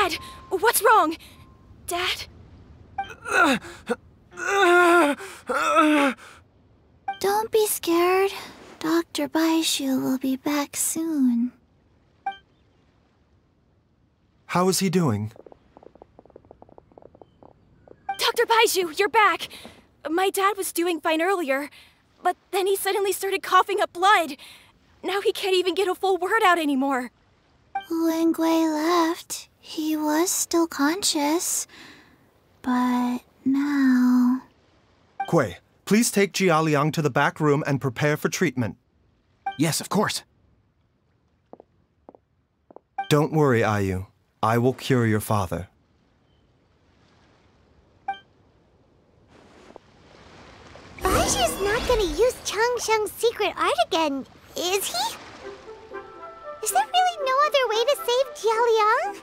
Dad! What's wrong? Dad? Don't be scared. Dr. Bai Chжу will be back soon. How is he doing? Dr. Bai Chжu, you're back! My dad was doing fine earlier, but then he suddenly started coughing up blood. Now he can't even get a full word out anymore. When Gui left, he was still conscious. But now... Gui, please take Jia Liang to the back room and prepare for treatment. Yes, of course. Don't worry, Ayu. I will cure your father. Bai Chžu's not gonna use Chang Sheng's secret art again, is he? Is there really no other way to save Jia Liang?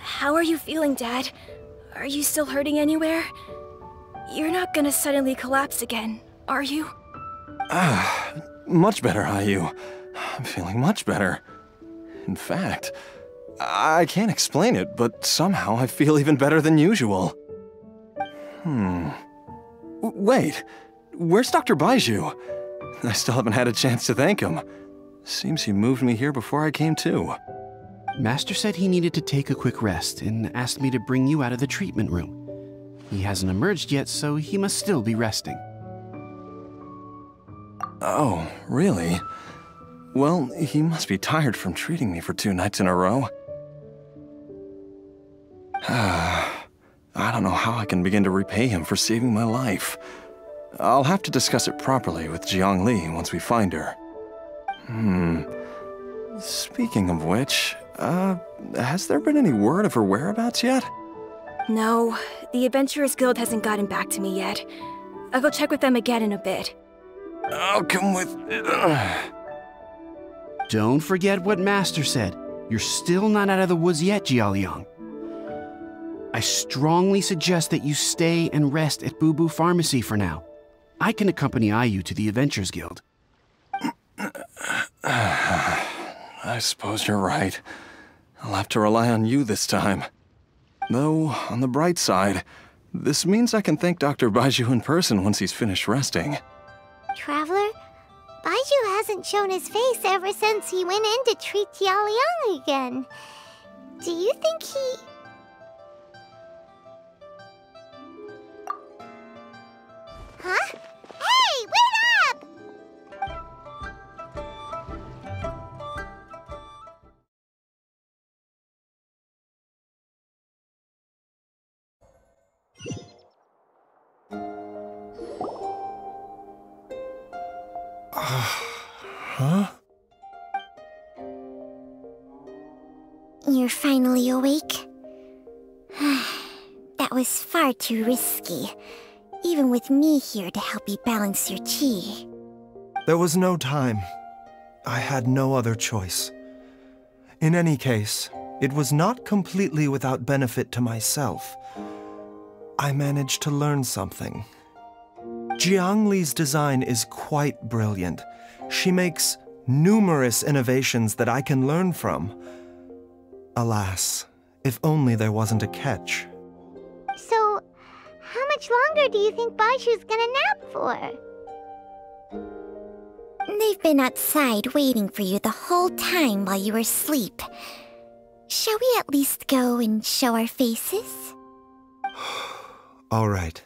How are you feeling, Dad? Are you still hurting anywhere? You're not gonna suddenly collapse again, are you? Much better, Ayu. I'm feeling much better. In fact, I can't explain it, but somehow I feel even better than usual. Wait, where's Dr. Bai Chžu? I still haven't had a chance to thank him. Seems he moved me here before I came to. Master said he needed to take a quick rest and asked me to bring you out of the treatment room. He hasn't emerged yet, so he must still be resting. Oh, really? Well, he must be tired from treating me for 2 nights in a row. I don't know how I can begin to repay him for saving my life. I'll have to discuss it properly with Jiang Li once we find her. Speaking of which, has there been any word of her whereabouts yet? No, the Adventurers Guild hasn't gotten back to me yet. I'll go check with them again in a bit. I'll come with... Don't forget what Master said. You're still not out of the woods yet, Jia Liang. I strongly suggest that you stay and rest at Boo Boo Pharmacy for now. I can accompany Ayu to the Adventurers Guild. I suppose you're right. I'll have to rely on you this time. Though, on the bright side, this means I can thank Dr. Bai Chžu in person once he's finished resting. Traveler, Bai Chžu hasn't shown his face ever since he went in to treat Jia Liang again. Do you think he... Huh? Hey, wait up! Huh? You're finally awake? That was far too risky. Even with me here to help you balance your chi. There was no time. I had no other choice. In any case, it was not completely without benefit to myself. I managed to learn something. Jiang Li's design is quite brilliant. She makes numerous innovations that I can learn from. Alas, if only there wasn't a catch. So, how much longer do you think Bai Chžu's gonna nap for? They've been outside waiting for you the whole time while you were asleep. Shall we at least go and show our faces? All right.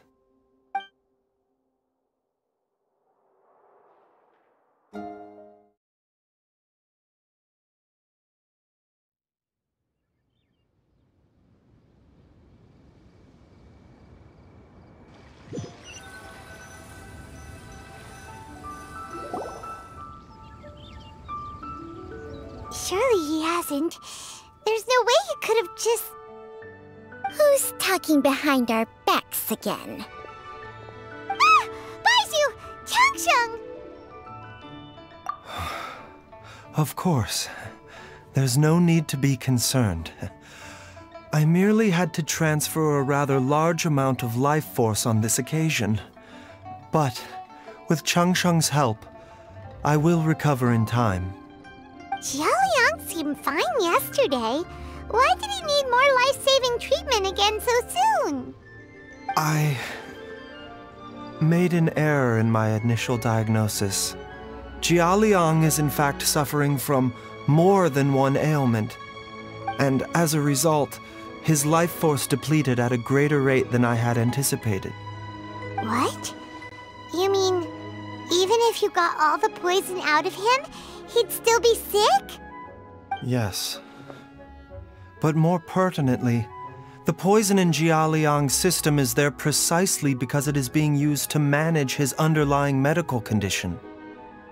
Surely he hasn't. There's no way he could have just... Who's talking behind our backs again? Ah! Bai Chжu! Chang Sheng! Of course. There's no need to be concerned. I merely had to transfer a rather large amount of life force on this occasion. But, with Chang Sheng's help, I will recover in time. Jialiang seemed fine yesterday. Why did he need more life-saving treatment again so soon? I made an error in my initial diagnosis. Jialiang is in fact suffering from more than one ailment. And as a result, his life force depleted at a greater rate than I had anticipated. What? You mean, even if you got all the poison out of him, he'd still be sick? Yes. But more pertinently, the poison in Jialiang's system is there precisely because it is being used to manage his underlying medical condition.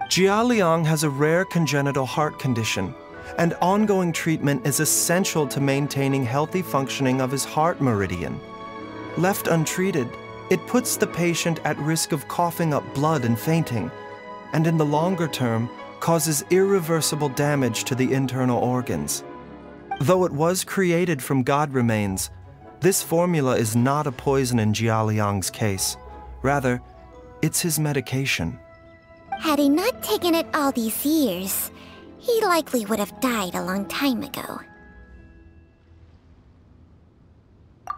Jialiang has a rare congenital heart condition, and ongoing treatment is essential to maintaining healthy functioning of his heart meridian. Left untreated, it puts the patient at risk of coughing up blood and fainting, and in the longer term, causes irreversible damage to the internal organs. Though it was created from God remains, this formula is not a poison in Jialiang's case. Rather, it's his medication. Had he not taken it all these years, he likely would have died a long time ago.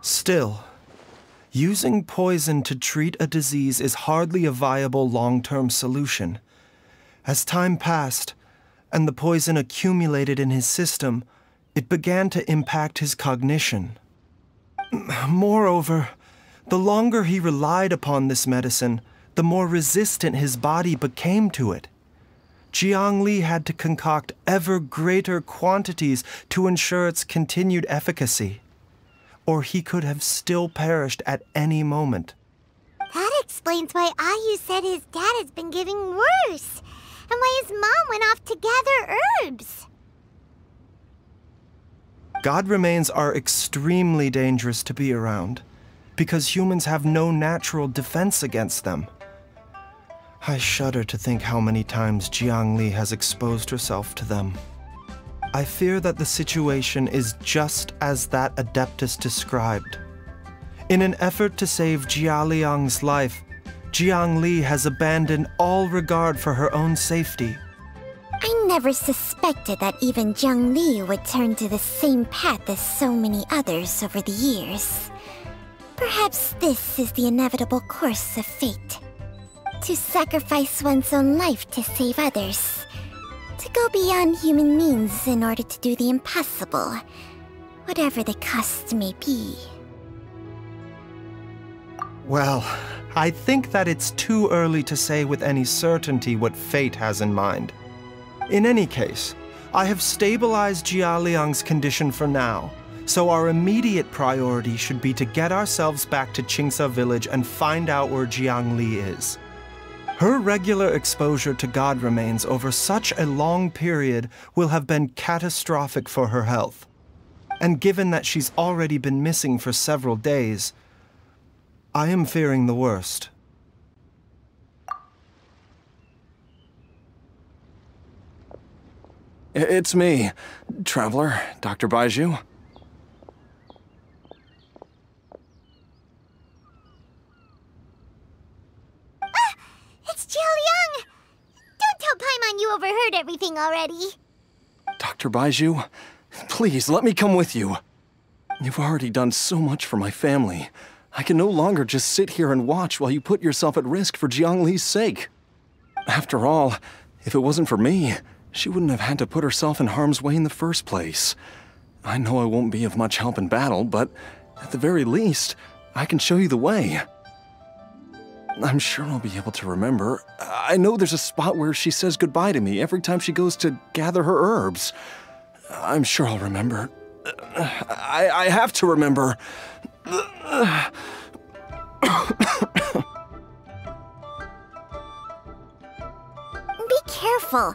Still, using poison to treat a disease is hardly a viable long-term solution. As time passed, and the poison accumulated in his system, it began to impact his cognition. Moreover, the longer he relied upon this medicine, the more resistant his body became to it. Jiang Li had to concoct ever greater quantities to ensure its continued efficacy, or he could have still perished at any moment. That explains why Ayu said his dad has been getting worse, and why his mom went off to gather herbs. God remains are extremely dangerous to be around, because humans have no natural defense against them. I shudder to think how many times Jiang Li has exposed herself to them. I fear that the situation is just as that Adeptus described. In an effort to save Jialiang's life, Jiang Li has abandoned all regard for her own safety. I never suspected that even Jiang Li would turn to the same path as so many others over the years. Perhaps this is the inevitable course of fate. To sacrifice one's own life to save others. To go beyond human means in order to do the impossible, whatever the cost may be. Well, I think that it's too early to say with any certainty what fate has in mind. In any case, I have stabilized Jialiang's condition for now, so our immediate priority should be to get ourselves back to Qingsa village and find out where Jiang Li is. Her regular exposure to God remains over such a long period will have been catastrophic for her health. And given that she's already been missing for several days, I am fearing the worst. It's me, Traveler, Dr. Bai Chžu. It's Jialiang! Don't tell Paimon you overheard everything already. Dr. Bai Chžu, please let me come with you. You've already done so much for my family. I can no longer just sit here and watch while you put yourself at risk for Jiang Li's sake. After all, if it wasn't for me, she wouldn't have had to put herself in harm's way in the first place. I know I won't be of much help in battle, but at the very least, I can show you the way. I'm sure I'll be able to remember. I know there's a spot where she says goodbye to me every time she goes to gather her herbs. I'm sure I'll remember. I have to remember. Be careful.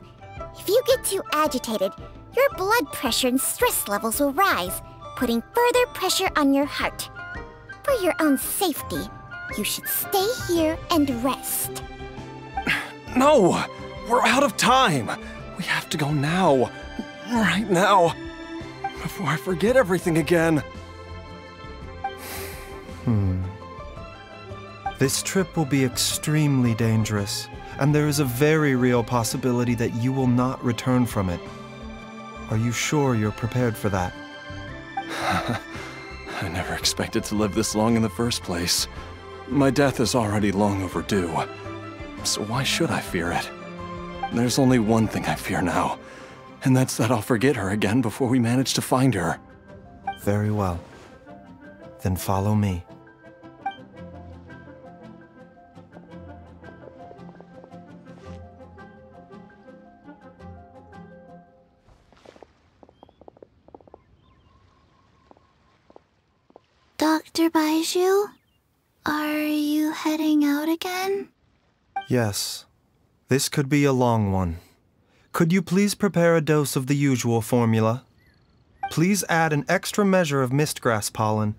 If you get too agitated, your blood pressure and stress levels will rise, putting further pressure on your heart. For your own safety, you should stay here and rest. No! We're out of time! We have to go now. Right now. Before I forget everything again. This trip will be extremely dangerous, and there is a very real possibility that you will not return from it. Are you sure you're prepared for that? I never expected to live this long in the first place. My death is already long overdue. So why should I fear it? There's only one thing I fear now, and that's that I'll forget her again before we manage to find her. Very well. Then follow me. Dr. Bai Chžu, are you heading out again? Yes. This could be a long one. Could you please prepare a dose of the usual formula? Please add an extra measure of mistgrass pollen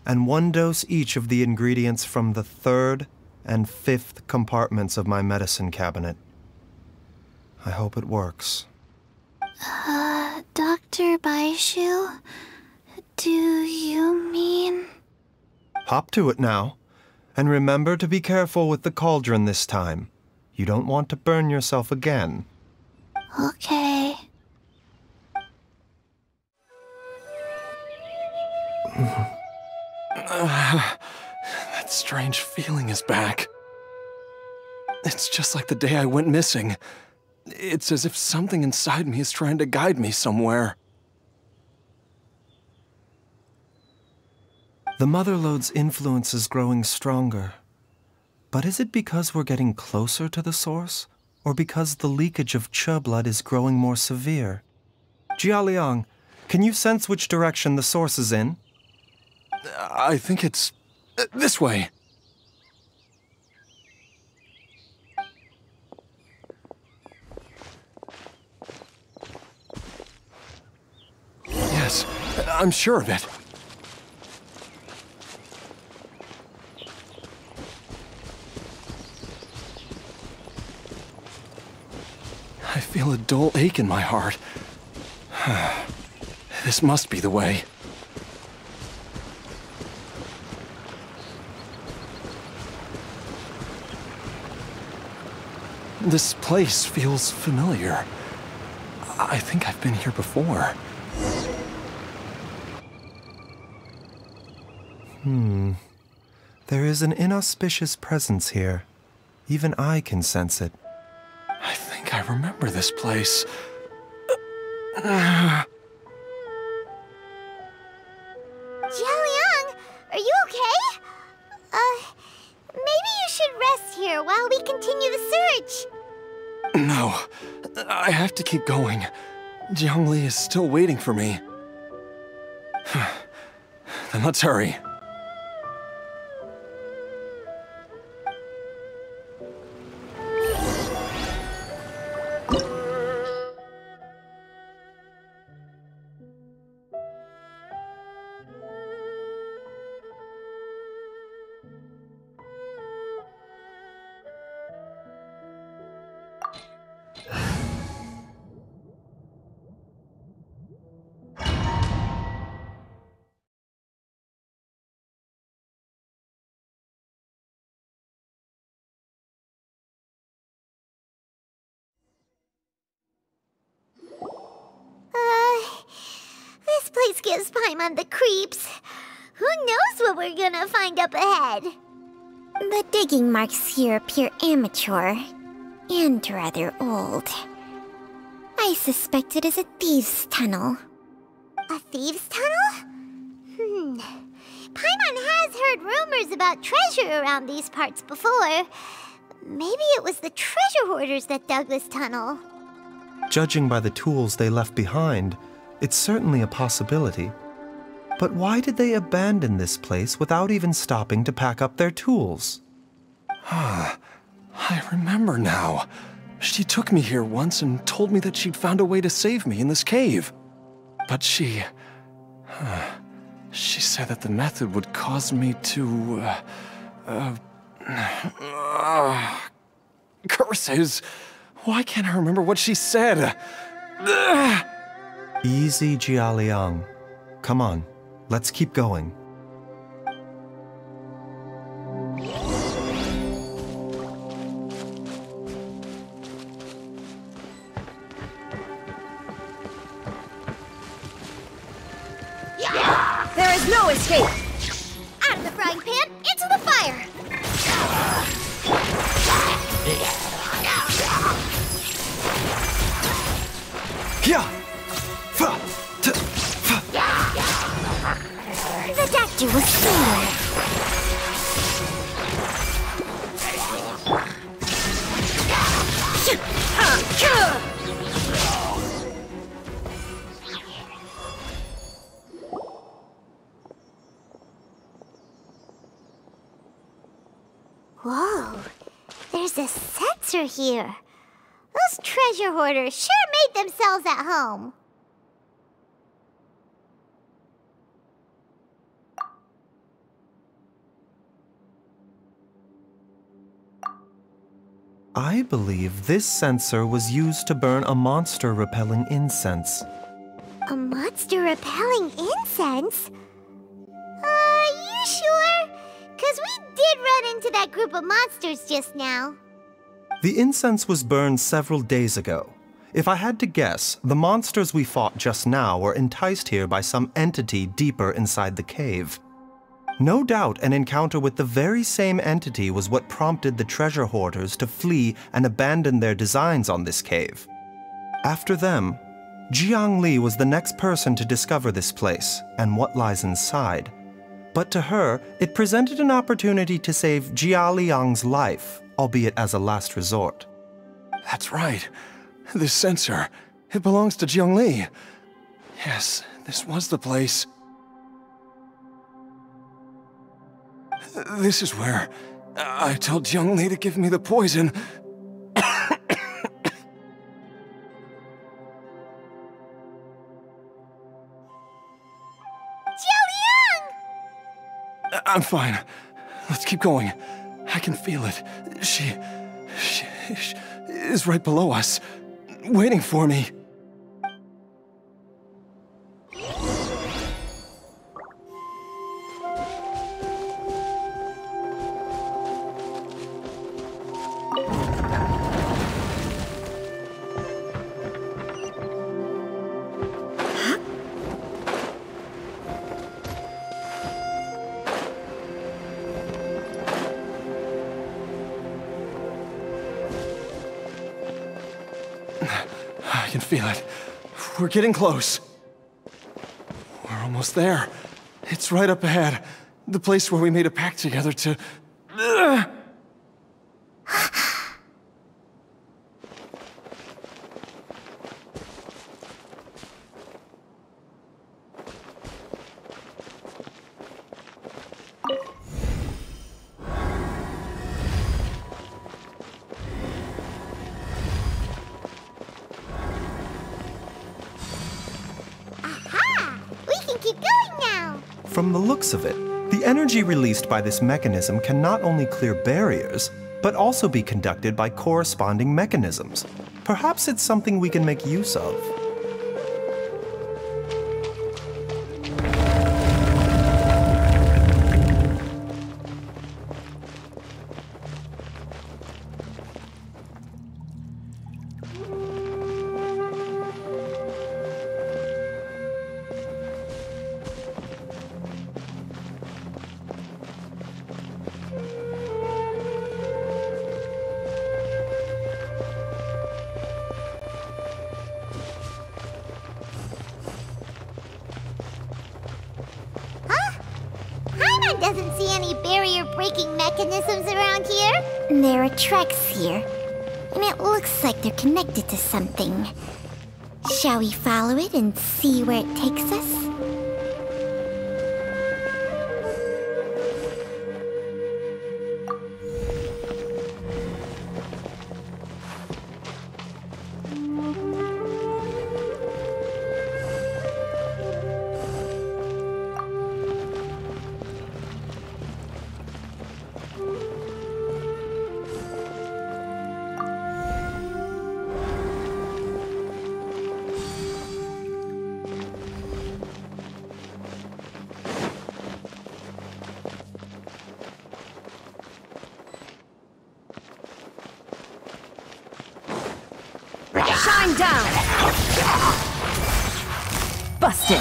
and 1 dose each of the ingredients from the 3rd and 5th compartments of my medicine cabinet. I hope it works. Dr. Bai Chžu, do you mean... Hop to it now. And remember to be careful with the cauldron this time. You don't want to burn yourself again. Okay. That strange feeling is back. It's just like the day I went missing. It's as if something inside me is trying to guide me somewhere. The Motherlode's influence is growing stronger. But is it because we're getting closer to the source, or because the leakage of Che blood is growing more severe? Jialiang, can you sense which direction the source is in? I think it's this way. Yes, I'm sure of it. I feel a dull ache in my heart. This must be the way. This place feels familiar. I think I've been here before. There is an inauspicious presence here. Even I can sense it. I think I remember this place. Jialiang, are you okay? Maybe you should rest here while we continue the search. No, I have to keep going. Jiangli is still waiting for me. Then let's hurry. This place gives Paimon the creeps. Who knows what we're gonna find up ahead? The digging marks here appear amateur and rather old. I suspect it is a thieves' tunnel. A thieves' tunnel? Paimon has heard rumors about treasure around these parts before. Maybe it was the treasure hoarders that dug this tunnel. Judging by the tools they left behind, it's certainly a possibility. But why did they abandon this place without even stopping to pack up their tools? I remember now. She took me here once and told me that she'd found a way to save me in this cave. But she said that the method would cause me to, curses! Why can't I remember what she said? Easy, Jialiang. Come on, let's keep going. There is no escape! Out of the frying pan, into the fire! Yeah. The doctor was scared. Whoa, there's a sensor here. Those treasure hoarders sure made themselves at home. I believe this sensor was used to burn a monster-repelling incense. A monster repelling incense? You sure? 'Cause we did run into that group of monsters just now. The incense was burned several days ago. If I had to guess, the monsters we fought just now were enticed here by some entity deeper inside the cave. No doubt an encounter with the very same entity was what prompted the treasure hoarders to flee and abandon their designs on this cave. After them, Jiang Li was the next person to discover this place and what lies inside. But to her, it presented an opportunity to save Jia Liang's life, albeit as a last resort. That's right. This sensor, it belongs to Jiang Li. Yes, this was the place. This is where I told Jiang Li to give me the poison. I'm fine. Let's keep going. I can feel it. She is right below us, waiting for me. I can feel it. We're getting close. We're almost there. It's right up ahead. The place where we made a pact together to... From the looks of it, the energy released by this mechanism can not only clear barriers, but also be conducted by corresponding mechanisms. Perhaps it's something we can make use of. Doesn't see any barrier-breaking mechanisms around here. There are tracks here, and it looks like they're connected to something. Shall we follow it and see where it takes us? Busted!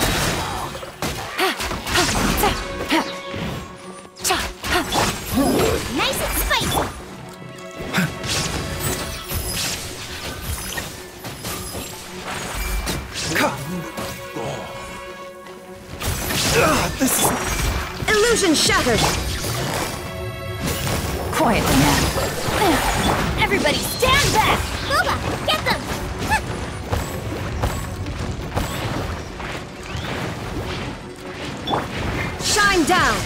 Nice and spicy! This is... Illusion shattered! Quietly now. Everybody stand back! Booba, get them! Shine down!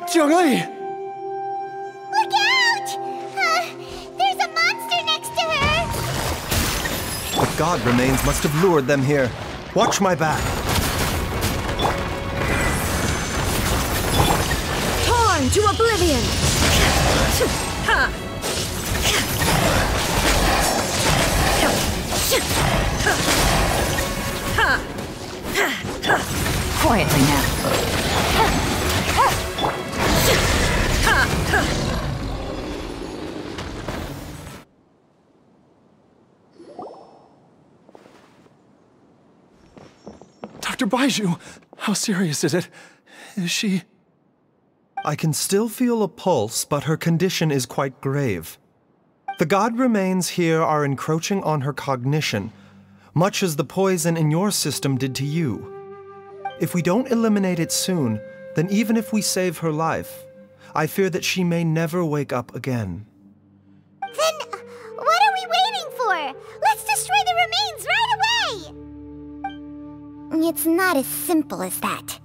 Zhongli! Look out! There's a monster next to her! The god remains must have lured them here. Watch my back. Torn to oblivion! Ha! Quietly now. Dr. Bai Chžu, how serious is it? Is she... I can still feel a pulse, but her condition is quite grave. The god remains here are encroaching on her cognition, much as the poison in your system did to you. If we don't eliminate it soon, then even if we save her life, I fear that she may never wake up again. Then what are we waiting for? Let's destroy the remains right away! It's not as simple as that.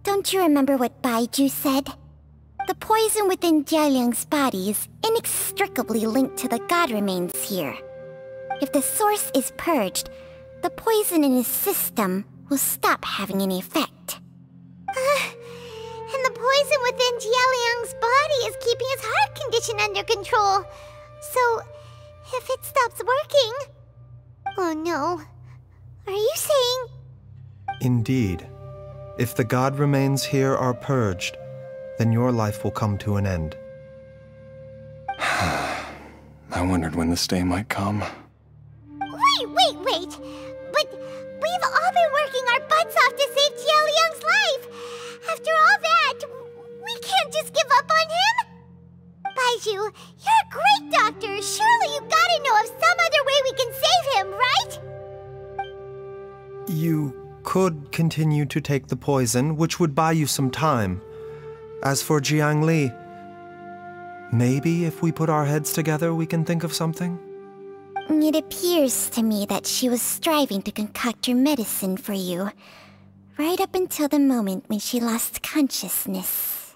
Don't you remember what Bai Chžu said? The poison within Jialiang's body is inextricably linked to the god remains here. If the source is purged, the poison in his system will stop having any effect. And the poison within Jialiang's body is keeping his heart condition under control. So, if it stops working... Oh no. Are you saying... Indeed. If the god remains here are purged, then your life will come to an end. I wondered when this day might come. Wait! But we've all been working our butts off to save Jialiang's life! After all that, we can't just give up on him! Bai Chžu, you're a great doctor! Surely you gotta know of some other way we can save him, right? You could continue to take the poison, which would buy you some time. As for Jiang Li, maybe if we put our heads together, we can think of something? It appears to me that she was striving to concoct your medicine for you, right up until the moment when she lost consciousness.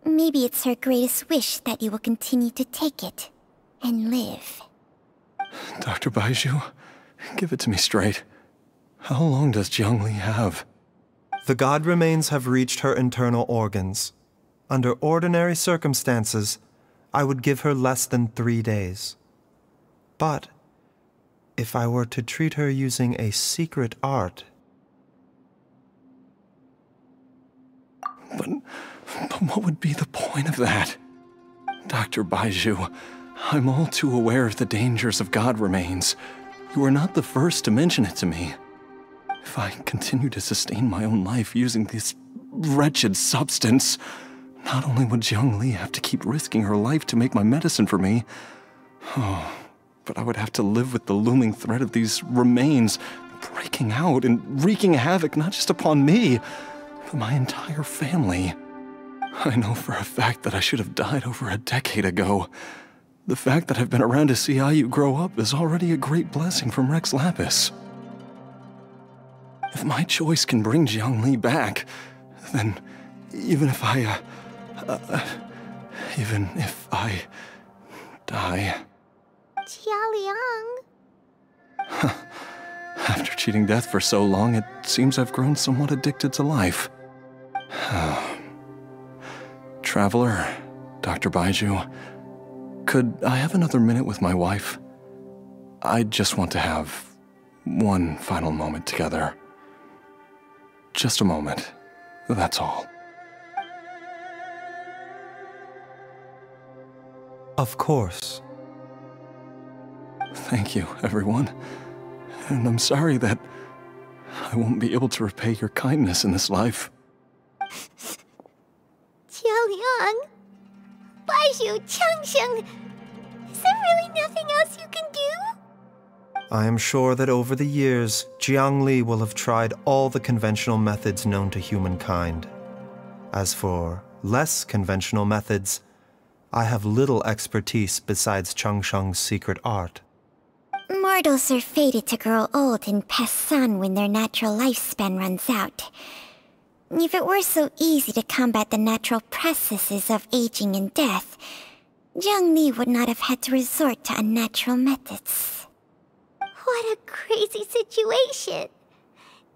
Maybe it's her greatest wish that you will continue to take it and live. Dr. Bai Chžu, give it to me straight. How long does Jiang Li have? The god remains have reached her internal organs. Under ordinary circumstances, I would give her less than 3 days. But if I were to treat her using a secret art... But what would be the point of that? Dr. Bai Chžu, I'm all too aware of the dangers of god remains. You are not the first to mention it to me. If I continue to sustain my own life using this wretched substance, not only would Jiang Li have to keep risking her life to make my medicine for me, but I would have to live with the looming threat of these remains breaking out and wreaking havoc not just upon me, but my entire family. I know for a fact that I should have died over a decade ago. The fact that I've been around to see IU grow up is already a great blessing from Rex Lapis. If my choice can bring Jiang Li back, then even if I die... Jialiang... After cheating death for so long, it seems I've grown somewhat addicted to life. Traveler, Dr. Bai Chžu, could I have another minute with my wife? I just want to have one final moment together. Just a moment, that's all. Of course. Thank you, everyone. And I'm sorry that I won't be able to repay your kindness in this life. Jialiang... Bai Chžu, Chang Sheng... Is there really nothing else you can do? I am sure that over the years, Jiang Li will have tried all the conventional methods known to humankind. As for less conventional methods, I have little expertise besides Chang Sheng's secret art. Mortals are fated to grow old and pass on when their natural lifespan runs out. If it were so easy to combat the natural processes of aging and death, Jiang Li would not have had to resort to unnatural methods. What a crazy situation!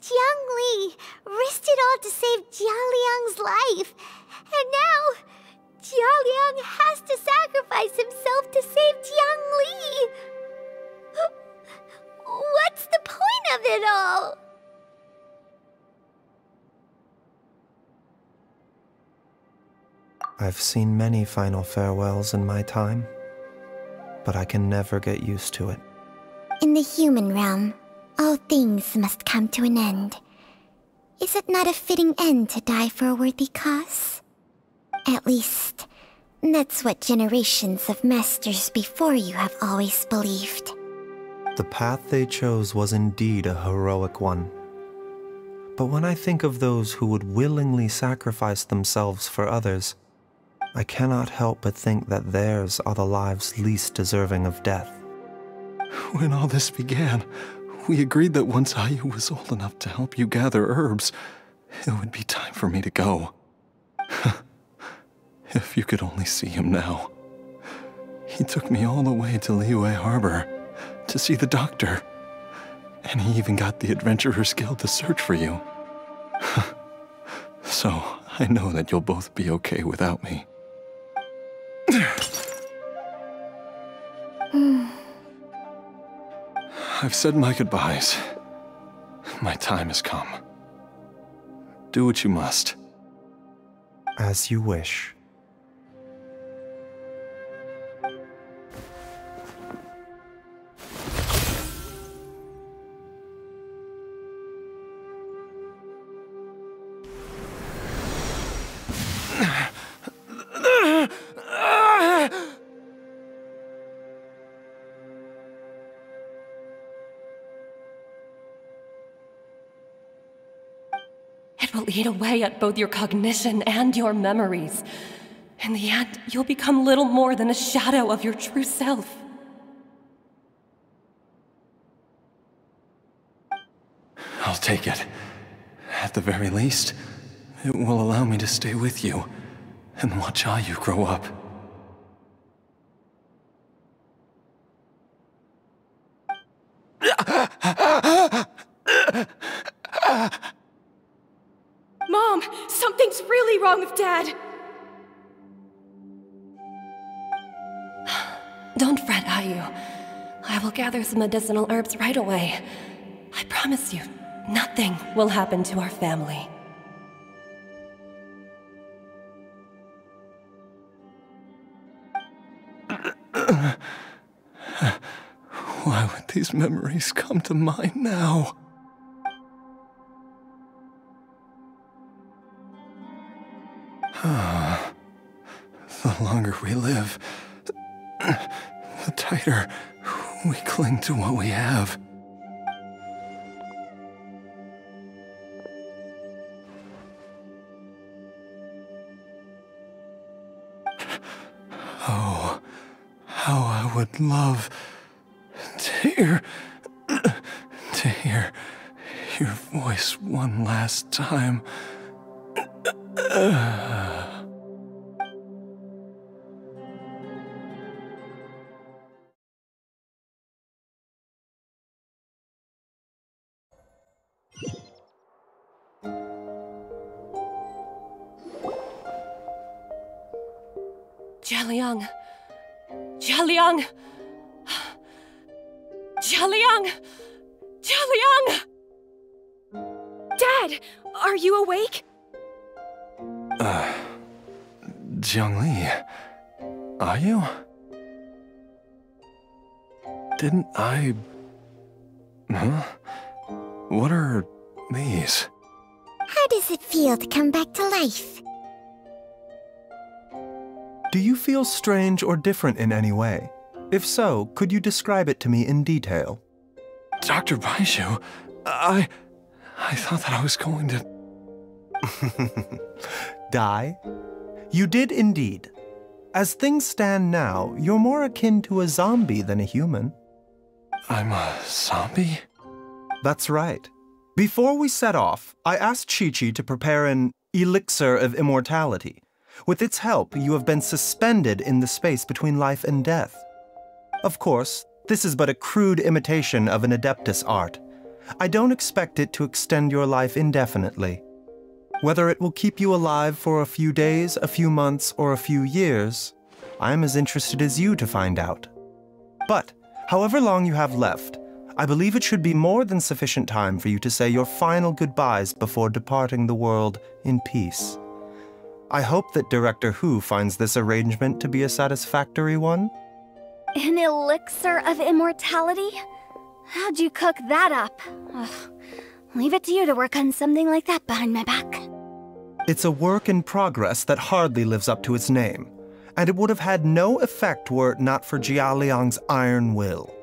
Jiang Li risked it all to save Jialiang's life, and now Jialiang has to sacrifice himself to save Jiang Li! What's the point of it all? I've seen many final farewells in my time, but I can never get used to it. In the human realm, all things must come to an end. Is it not a fitting end to die for a worthy cause? At least, that's what generations of masters before you have always believed. The path they chose was indeed a heroic one. But when I think of those who would willingly sacrifice themselves for others, I cannot help but think that theirs are the lives least deserving of death. When all this began, we agreed that once Ayu was old enough to help you gather herbs, it would be time for me to go. If you could only see him now. He took me all the way to Liyue Harbor to see the doctor. And he even got the Adventurers Guild to search for you. So, I know that you'll both be okay without me. I've said my goodbyes. My time has come. Do what you must. As you wish. It will eat away at both your cognition and your memories. In the end, you'll become little more than a shadow of your true self. I'll take it. At the very least, it will allow me to stay with you and watch Ayu grow up. Mom, something's really wrong with Dad. Don't fret, Ayu. I will gather some medicinal herbs right away. I promise you, nothing will happen to our family. Why would these memories come to mind now? The longer we live, the tighter we cling to what we have. Oh, how I would love to hear your voice one last time. Jialiang! Jialiang! Jialiang! Jialiang! Dad, are you awake? Jiangli, are you? Didn't I... Huh? What are these? How does it feel to come back to life? Do you feel strange or different in any way? If so, could you describe it to me in detail? Dr. Bai Chžu, I thought that I was going to... Die? You did indeed. As things stand now, you're more akin to a zombie than a human. I'm a zombie? That's right. Before we set off, I asked Chi-Chi to prepare an elixir of immortality. With its help, you have been suspended in the space between life and death. Of course, this is but a crude imitation of an Adeptus art. I don't expect it to extend your life indefinitely. Whether it will keep you alive for a few days, a few months, or a few years, I'm as interested as you to find out. But, however long you have left, I believe it should be more than sufficient time for you to say your final goodbyes before departing the world in peace. I hope that Director Hu finds this arrangement to be a satisfactory one. An elixir of immortality? How'd you cook that up? Ugh. Leave it to you to work on something like that behind my back. It's a work in progress that hardly lives up to its name, and it would have had no effect were it not for Jia Liang's iron will.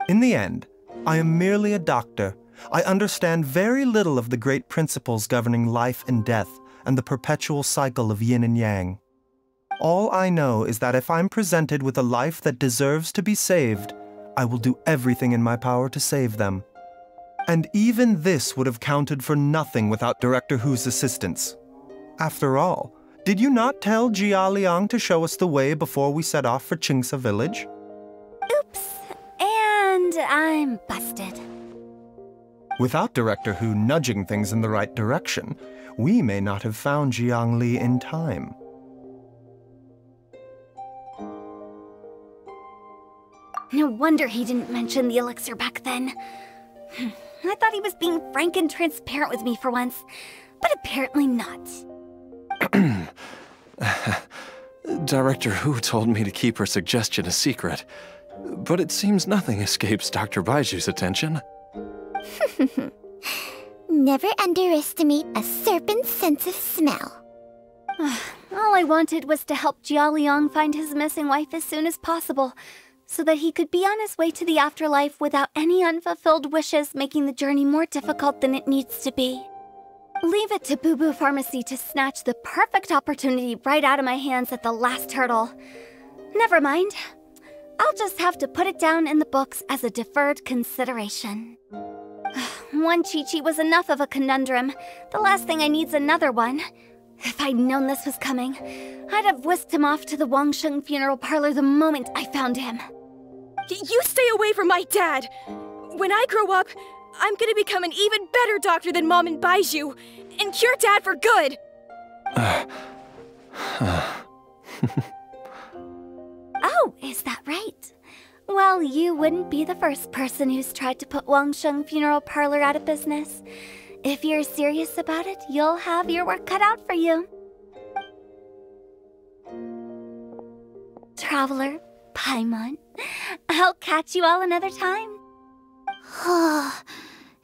In the end, I am merely a doctor. I understand very little of the great principles governing life and death and the perpetual cycle of yin and yang. All I know is that if I'm presented with a life that deserves to be saved, I will do everything in my power to save them. And even this would have counted for nothing without Director Hu's assistance. After all, did you not tell Jia Liang to show us the way before we set off for Qingsa village? Oops. And I'm busted. Without Director Hu nudging things in the right direction, we may not have found Jiangli in time. No wonder he didn't mention the elixir back then. I thought he was being frank and transparent with me for once, but apparently not. Director Hu told me to keep her suggestion a secret, but it seems nothing escapes Dr. Bai Zhu's attention. Never underestimate a serpent's sense of smell. All I wanted was to help Jia Liang find his missing wife as soon as possible, so that he could be on his way to the afterlife without any unfulfilled wishes making the journey more difficult than it needs to be. Leave it to Boo Boo Pharmacy to snatch the perfect opportunity right out of my hands at the last hurdle. Never mind. I'll just have to put it down in the books as a deferred consideration. One Chi-Chi was enough of a conundrum. The last thing I need's another one. If I'd known this was coming, I'd have whisked him off to the Wangsheng funeral parlor the moment I found him. You stay away from my dad! When I grow up, I'm gonna become an even better doctor than Mom and Bai Zhu, and cure Dad for good! Oh, is that right? Well, you wouldn't be the first person who's tried to put Wangsheng funeral parlor out of business. If you're serious about it, you'll have your work cut out for you. Traveler, Paimon, I'll catch you all another time.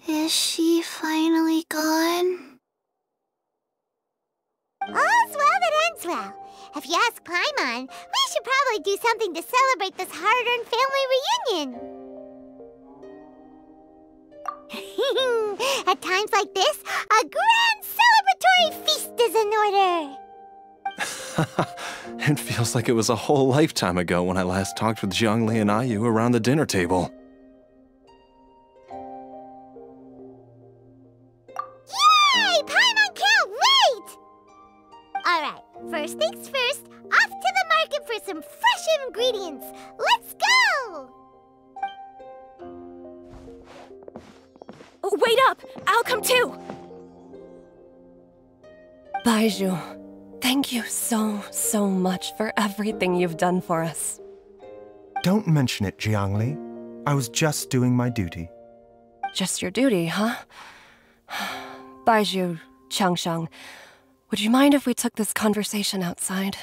Is she finally gone? All's well that ends well. If you ask Paimon, we should probably do something to celebrate this hard-earned family reunion. At times like this, a grand celebratory feast is in order. It feels like it was a whole lifetime ago when I last talked with Zhongli and Ayu around the dinner table. Yay! Paimon can't wait! Alright, first things first, off to the market for some fresh ingredients. Let's go! Wait up! I'll come too! Bai Zhu, thank you so much for everything you've done for us. Don't mention it, Jiangli. I was just doing my duty. Just your duty, huh? Bai Zhu, Changsheng, would you mind if we took this conversation outside?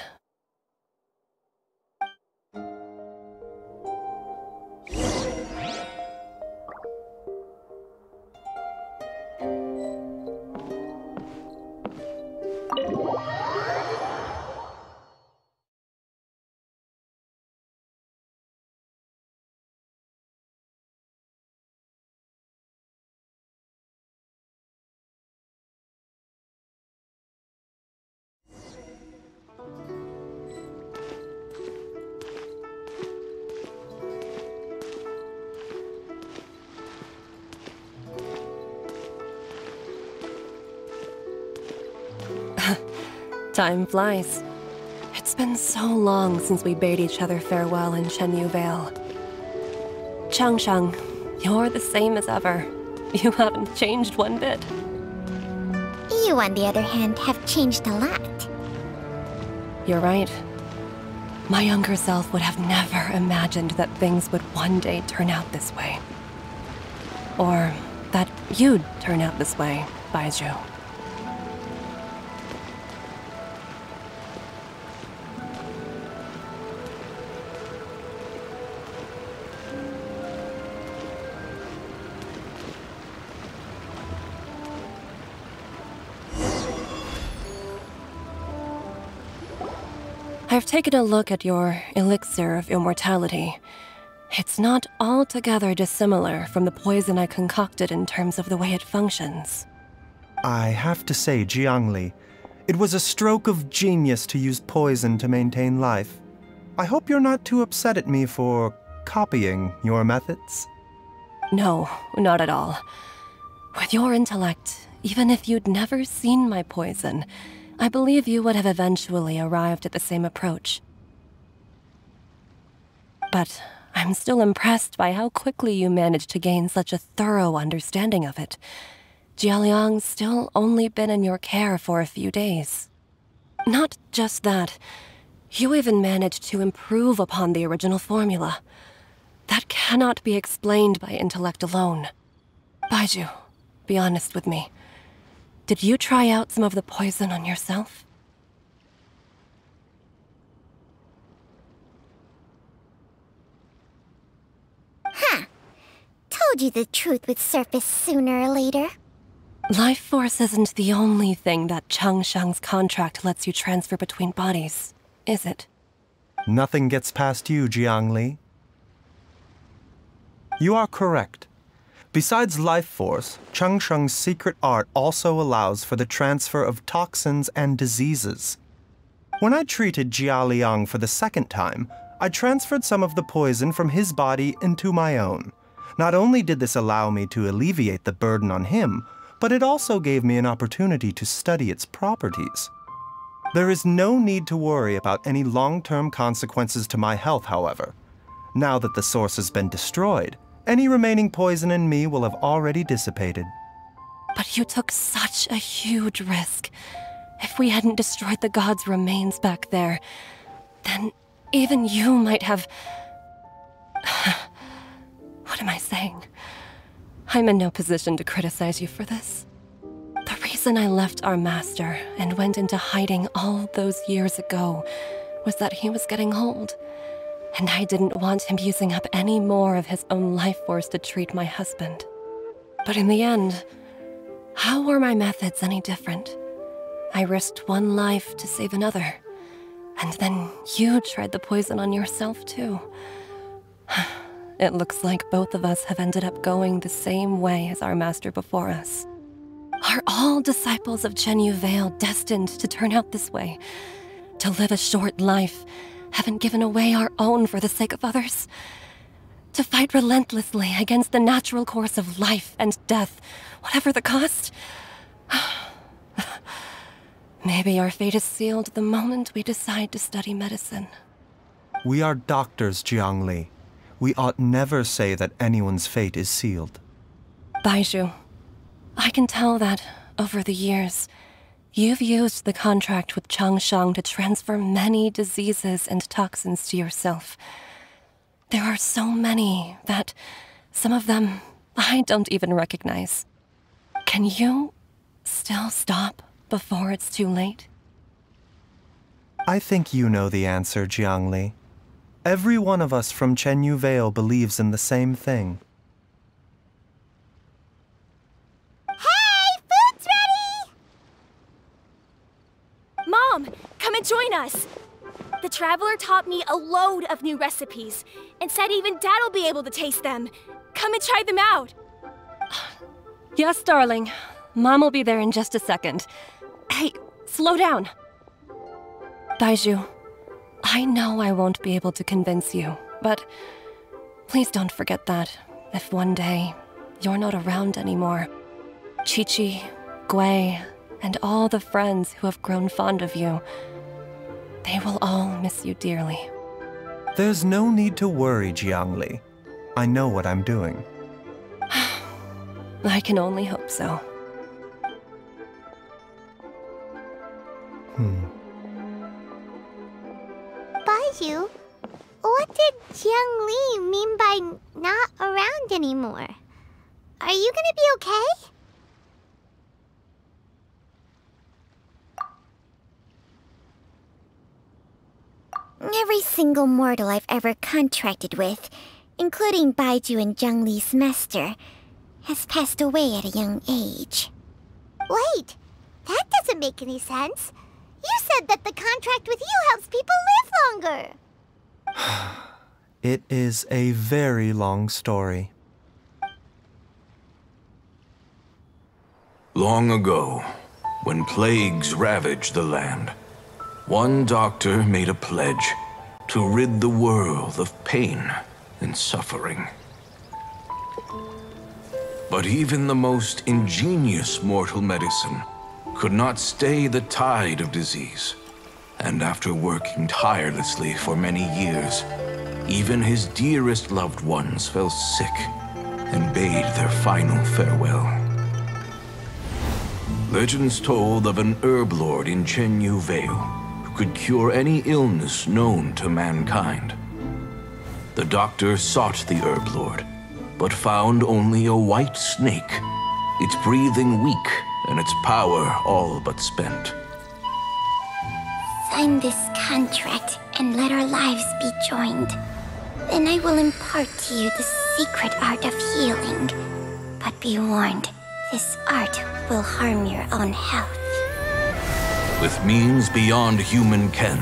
Time flies. It's been so long since we bade each other farewell in Chenyu Vale. Changsheng, you're the same as ever. You haven't changed one bit. You, on the other hand, have changed a lot. You're right. My younger self would have never imagined that things would one day turn out this way. Or that you'd turn out this way, Bai Zhu. I've taken a look at your elixir of immortality. It's not altogether dissimilar from the poison I concocted in terms of the way it functions. I have to say, Jiangli, it was a stroke of genius to use poison to maintain life. I hope you're not too upset at me for copying your methods. No, not at all. With your intellect, even if you'd never seen my poison, I believe you would have eventually arrived at the same approach. But I'm still impressed by how quickly you managed to gain such a thorough understanding of it. Jialiang's still only been in your care for a few days. Not just that, you even managed to improve upon the original formula. That cannot be explained by intellect alone. Bai Chžu, be honest with me. Did you try out some of the poison on yourself? Huh. Told you the truth would surface sooner or later. Life force isn't the only thing that Chang Shang's contract lets you transfer between bodies, is it? Nothing gets past you, Jiangli. You are correct. Besides life force, Chang Sheng's secret art also allows for the transfer of toxins and diseases. When I treated Jia Liang for the second time, I transferred some of the poison from his body into my own. Not only did this allow me to alleviate the burden on him, but it also gave me an opportunity to study its properties. There is no need to worry about any long-term consequences to my health, however. Now that the source has been destroyed, any remaining poison in me will have already dissipated. But you took such a huge risk. If we hadn't destroyed the god's remains back there, then even you might have... What am I saying? I'm in no position to criticize you for this. The reason I left our master and went into hiding all those years ago was that he was getting old. And I didn't want him using up any more of his own life force to treat my husband. But in the end, how were my methods any different? I risked one life to save another. And then you tried the poison on yourself too. It looks like both of us have ended up going the same way as our master before us. Are all disciples of Chenyu Vale destined to turn out this way? To live a short life, haven't given away our own for the sake of others? To fight relentlessly against the natural course of life and death, whatever the cost? Maybe our fate is sealed the moment we decide to study medicine. We are doctors, Jiangli. We ought never say that anyone's fate is sealed. Bai Chžu, I can tell that, over the years, you've used the contract with Chang Shang to transfer many diseases and toxins to yourself. There are so many that some of them I don't even recognize. Can you still stop before it's too late? I think you know the answer, Jiangli. Every one of us from Chenyu Vale believes in the same thing. Hey, food's ready! Mom, come and join us. The Traveler taught me a load of new recipes and said even Dad'll be able to taste them. Come and try them out. Yes, darling. Mom will be there in just a second. Hey, slow down. Bai Chžu, I know I won't be able to convince you, but please don't forget that if one day you're not around anymore, Chi-Chi, Gui, and all the friends who have grown fond of you, they will all miss you dearly. There's no need to worry, Jiangli. I know what I'm doing. I can only hope so. Bai Chžu, what did Jiang Li mean by not around anymore? Are you gonna be okay? Every single mortal I've ever contracted with, including Bai Chžu and Zhang Li's master, has passed away at a young age. Wait, that doesn't make any sense. You said that the contract with you helps people live longer. It is a very long story. Long ago, when plagues ravaged the land, one doctor made a pledge to rid the world of pain and suffering. But even the most ingenious mortal medicine could not stay the tide of disease. And after working tirelessly for many years, even his dearest loved ones fell sick and bade their final farewell. Legends told of an herb lord in Chenyu Vale who could cure any illness known to mankind. The doctor sought the herb lord, but found only a white snake, its breathing weak and its power all but spent. Sign this contract and let our lives be joined. Then I will impart to you the secret art of healing. But be warned, this art will harm your own health. With means beyond human ken,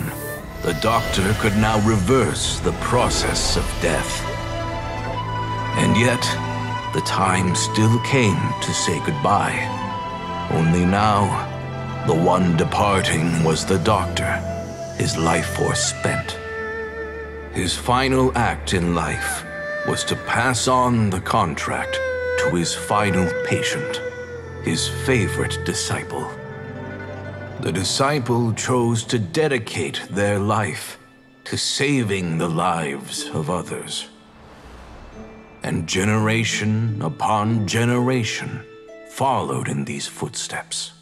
the doctor could now reverse the process of death. And yet, the time still came to say goodbye. Only now, the one departing was the doctor, his life force spent. His final act in life was to pass on the contract to his final patient, his favorite disciple. The disciple chose to dedicate their life to saving the lives of others. And generation upon generation followed in these footsteps.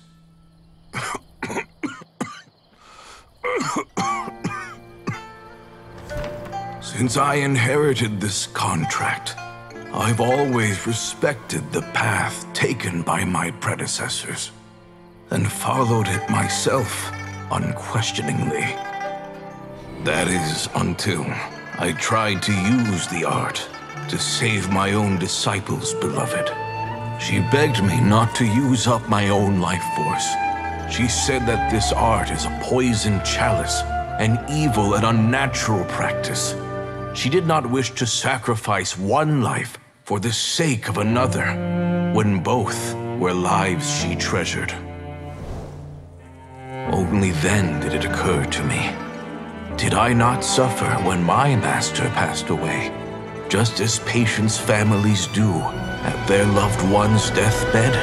Since I inherited this contract, I've always respected the path taken by my predecessors and followed it myself unquestioningly. That is until I tried to use the art to save my own disciple's beloved. She begged me not to use up my own life force. She said that this art is a poisoned chalice, an evil and unnatural practice. She did not wish to sacrifice one life for the sake of another, when both were lives she treasured. Only then did it occur to me. Did I not suffer when my master passed away, just as patients' families do at their loved one's deathbed?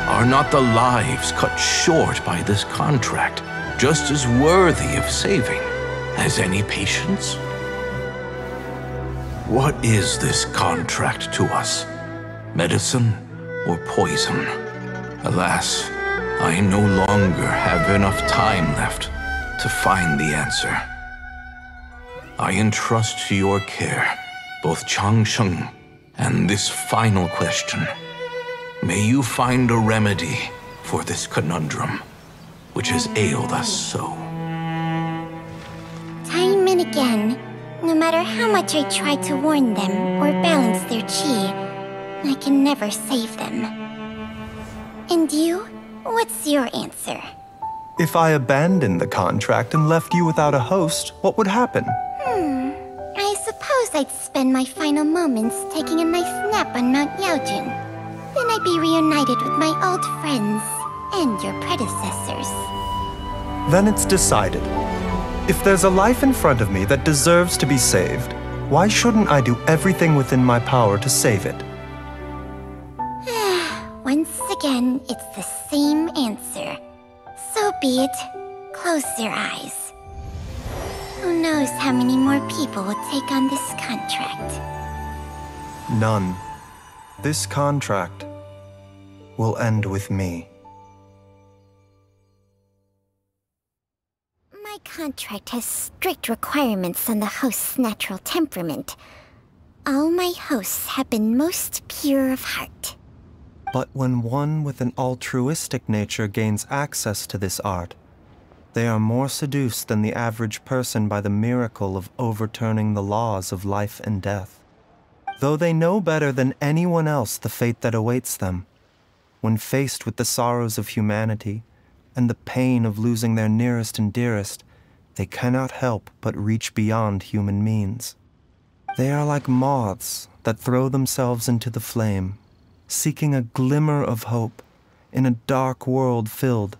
Are not the lives cut short by this contract just as worthy of saving as any patients? What is this contract to us? Medicine or poison? Alas, I no longer have enough time left to find the answer. I entrust to your care both Chang Sheng and this final question. May you find a remedy for this conundrum, which has ailed us so. Time and again, no matter how much I try to warn them or balance their chi, I can never save them. And you? What's your answer? If I abandoned the contract and left you without a host, what would happen? I suppose I'd spend my final moments taking a nice nap on Mount Yaojun. Then I'd be reunited with my old friends and your predecessors. Then it's decided. If there's a life in front of me that deserves to be saved, why shouldn't I do everything within my power to save it? Once again, it's the same answer. So be it. Close your eyes. Who knows how many more people will take on this contract? None. This contract will end with me. My contract has strict requirements on the host's natural temperament. All my hosts have been most pure of heart. But when one with an altruistic nature gains access to this art, they are more seduced than the average person by the miracle of overturning the laws of life and death. Though they know better than anyone else the fate that awaits them, when faced with the sorrows of humanity and the pain of losing their nearest and dearest, they cannot help but reach beyond human means. They are like moths that throw themselves into the flame, seeking a glimmer of hope in a dark world filled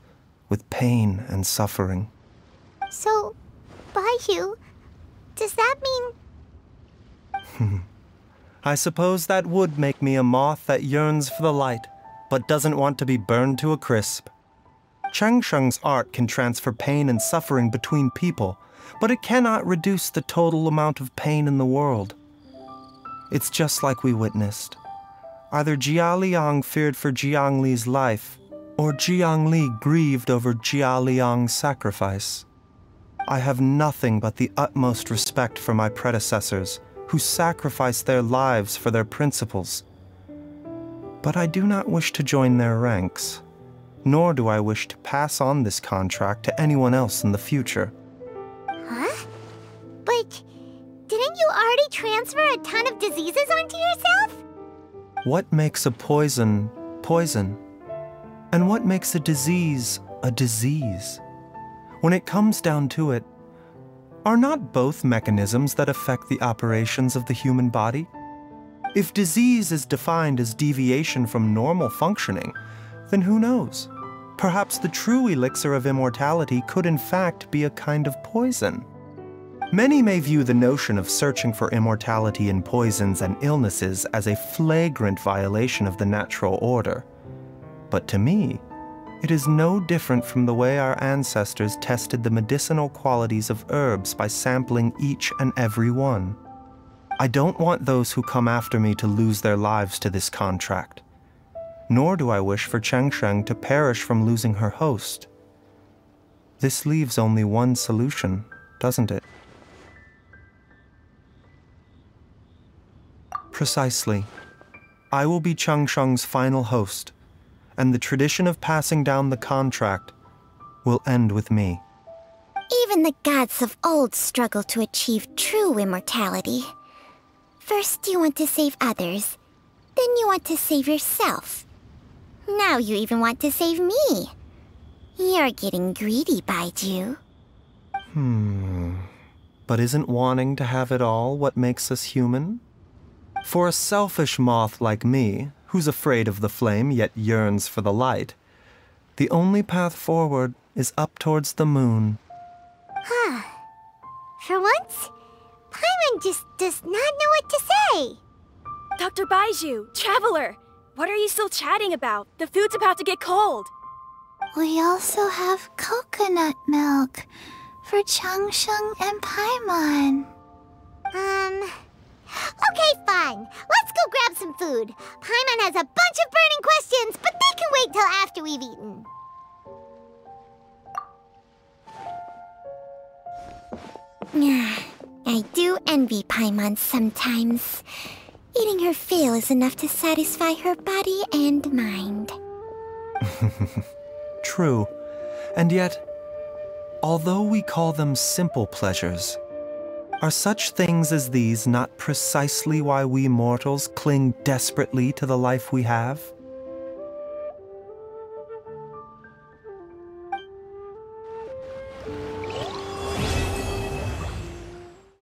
with pain and suffering. So, Bai Zhu, does that mean... I suppose that would make me a moth that yearns for the light, but doesn't want to be burned to a crisp. Chang Sheng's art can transfer pain and suffering between people, but it cannot reduce the total amount of pain in the world. It's just like we witnessed. Either Jia Liang feared for Jiang Li's life, or Jiang Li grieved over Jia Liang's sacrifice. I have nothing but the utmost respect for my predecessors, who sacrificed their lives for their principles. But I do not wish to join their ranks, nor do I wish to pass on this contract to anyone else in the future. Huh? But didn't you already transfer a ton of diseases onto yourself? What makes a poison, poison? And what makes a disease, a disease? When it comes down to it, are not both mechanisms that affect the operations of the human body? If disease is defined as deviation from normal functioning, then who knows? Perhaps the true elixir of immortality could in fact be a kind of poison. Many may view the notion of searching for immortality in poisons and illnesses as a flagrant violation of the natural order. But to me, it is no different from the way our ancestors tested the medicinal qualities of herbs by sampling each and every one. I don't want those who come after me to lose their lives to this contract. Nor do I wish for Chang Sheng to perish from losing her host. This leaves only one solution, doesn't it? Precisely. I will be Chang Sheng's final host, and the tradition of passing down the contract will end with me. Even the gods of old struggle to achieve true immortality. First you want to save others, then you want to save yourself. Now you even want to save me. You're getting greedy, Bai Zhu. But isn't wanting to have it all what makes us human? For a selfish moth like me, who's afraid of the flame yet yearns for the light, the only path forward is up towards the moon. For once, Paimon just does not know what to say. Dr. Bai Zhu, Traveler, what are you still chatting about? The food's about to get cold. We also have coconut milk for Chang Sheng and Paimon. Okay, fine. Let's go grab some food. Paimon has a bunch of burning questions, but they can wait till after we've eaten. I do envy Paimon sometimes. Eating her fill is enough to satisfy her body and mind. True. And yet, although we call them simple pleasures, are such things as these not precisely why we mortals cling desperately to the life we have?